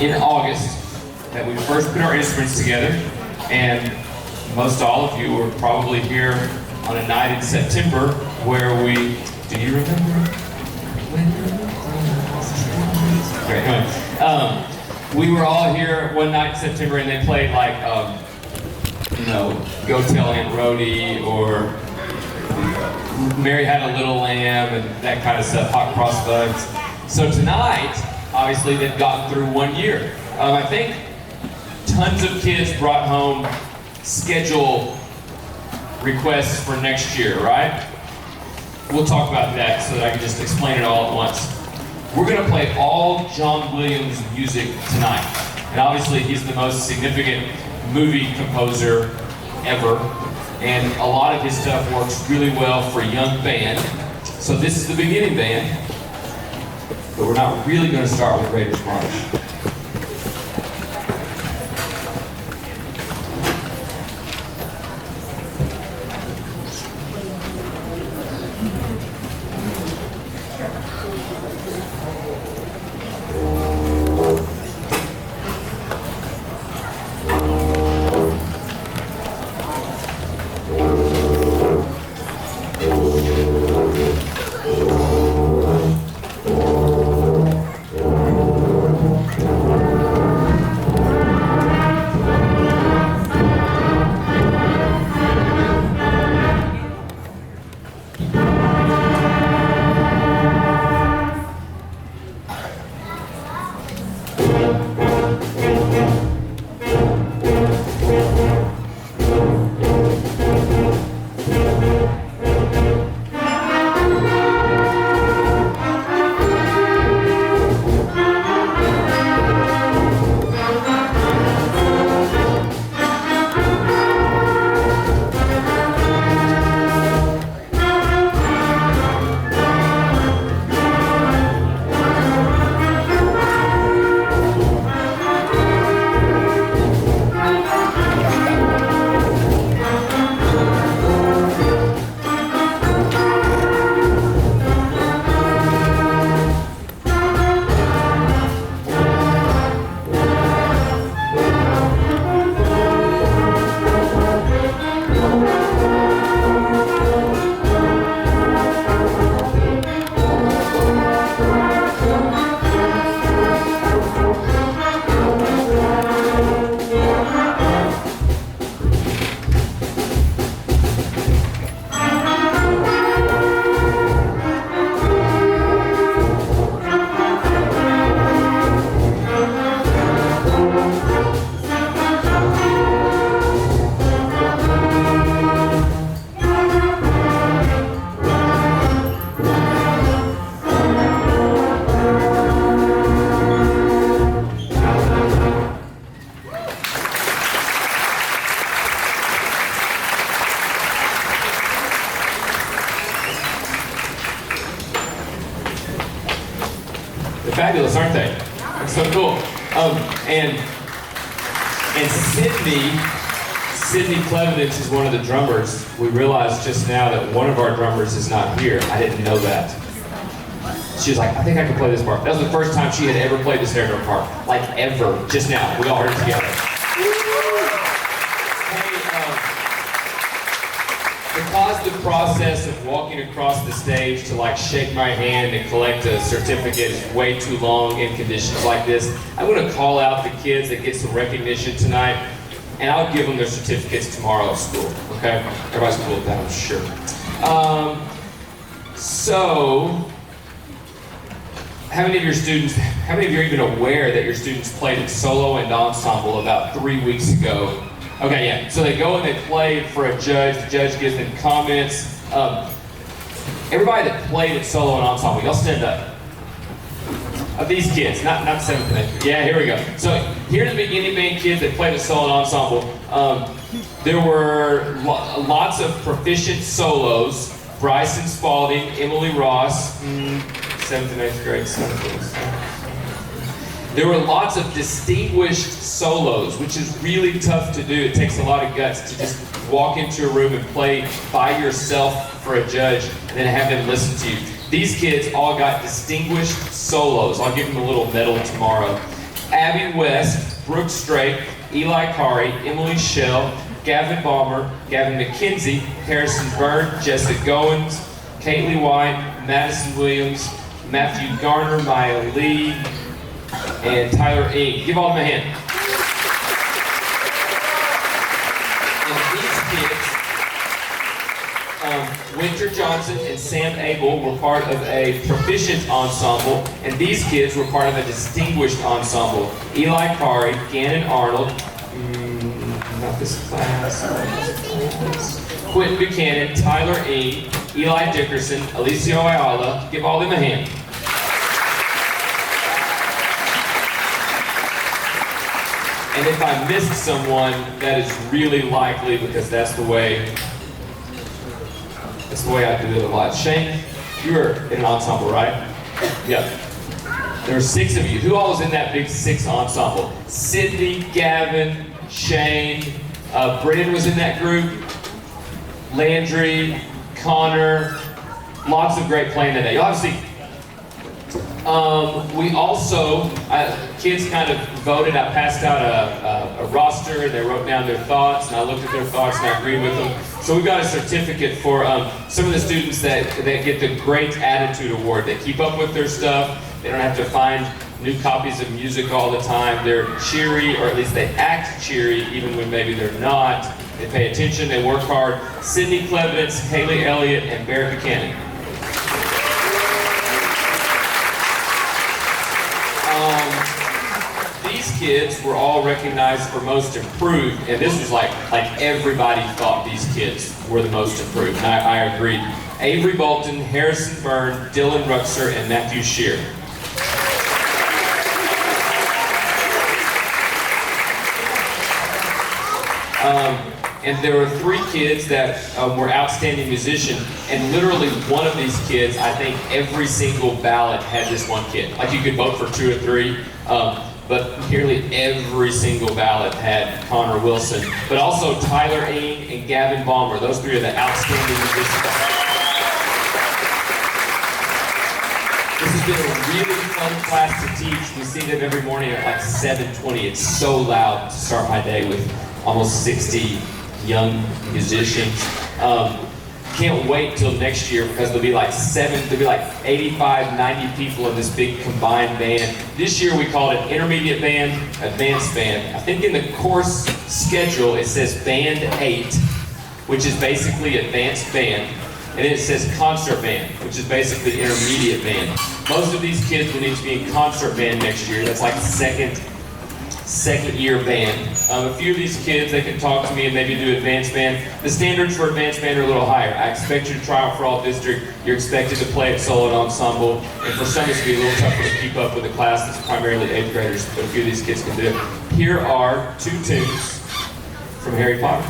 in August that we first put our instruments together, and most all of you were probably here on a night in September where we, do you remember? Great, anyway, we were all here one night in September and they played like, Go Tell Aunt Rhody or Mary Had a Little Lamb and that kind of stuff, Hot Cross Buns. So tonight, obviously they've gotten through 1 year. I think tons of kids brought home schedule requests for next year, right? We'll talk about that so that I can just explain it all at once. We're going to play all John Williams music tonight. And obviously he's the most significant movie composer ever. And a lot of his stuff works really well for young band. So this is the beginning band. But we're not really going to start with Raiders March. Fabulous, aren't they? That's so cool. And Sydney Clevenance is one of the drummers. We realized just now that one of our drummers is not here. I didn't know that. She was like, I think I can play this part. That was the first time she had ever played this Fairground part. Like ever, just now. We all heard it together. Because the process of walking across the stage to like shake my hand and collect a certificate is way too long in conditions like this, I'm going to call out the kids that get some recognition tonight, and I'll give them their certificates tomorrow at school, okay? Everybody's cool with that, I'm sure. So, how many of you are even aware that your students played in solo and ensemble about 3 weeks ago? Okay, yeah, so they go and they play for a judge, the judge gives them comments. Everybody that played at solo and ensemble, y'all stand up. Of these kids, not 7th and 8th. Yeah, here we go. So here's the beginning band kids that played at solo and ensemble. There were lots of proficient solos. Bryson Spalding, Emily Ross, 7th and 8th grade solos. There were lots of distinguished solos, which is really tough to do. It takes a lot of guts to just walk into a room and play by yourself for a judge and then have them listen to you. These kids all got distinguished solos. I'll give them a little medal tomorrow. Abby West, Brooke Strake, Eli Kari, Emily Shell, Gavin Balmer, Gavin McKenzie, Harrison Byrne, Jessica Goins, Kaylee White, Madison Williams, Matthew Garner, Maya Lee, and Tyler Ing. Give all of them a hand. Winter Johnson and Sam Abel were part of a proficient ensemble, and these kids were part of a distinguished ensemble. Eli Kari, Gannon Arnold, not this class, Quentin Buchanan, Tyler Ing, Eli Dickerson, Alicia Ayala. Give all them a hand. And if I missed someone, that is really likely because that's the way I do it a lot. Shane, you were in an ensemble, right? Yeah. There were 6 of you. Who all was in that big 6 ensemble? Sydney, Gavin, Shane, Brennan was in that group, Landry, Connor, lots of great playing that day. You'll have to see. We also, kids kind of voted. I passed out a roster, and they wrote down their thoughts, and I looked at their thoughts, and I agreed with them. So we got a certificate for some of the students that get the Great Attitude Award. They keep up with their stuff. They don't have to find new copies of music all the time. They're cheery, or at least they act cheery, even when maybe they're not. They pay attention, they work hard. Sydney Klevitz, Haley Elliott, and Barrett Buchanan. These kids were all recognized for most improved, and this was like everybody thought these kids were the most improved, and I agreed. Avery Bolton, Harrison Byrne, Dylan Ruxer, and Matthew Shear. And there were 3 kids that were outstanding musicians, and literally one of these kids, I think every single ballot had this one kid. Like you could vote for 2 or 3, but nearly every single ballot had Connor Wilson. But also Tyler Ing and Gavin Balmer. Those 3 are the outstanding musicians. This has been a really fun class to teach. We see them every morning at like 7:20. It's so loud to start my day with almost 60 young musicians. Can't wait till next year because there'll be like 85, 90 people in this big combined band. This year we called it intermediate band, advanced band. I think in the course schedule it says band 8, which is basically advanced band. And then it says concert band, which is basically intermediate band. Most of these kids will need to be in concert band next year. That's like second year band. A few of these kids, they can talk to me and maybe do advanced band. The standards for advanced band are a little higher. I expect you to try out for all district. You're expected to play at solo and ensemble. And for some, it's going to be a little tougher to keep up with a class that's primarily 8th graders, but a few of these kids can do it. Here are 2 tunes from Harry Potter.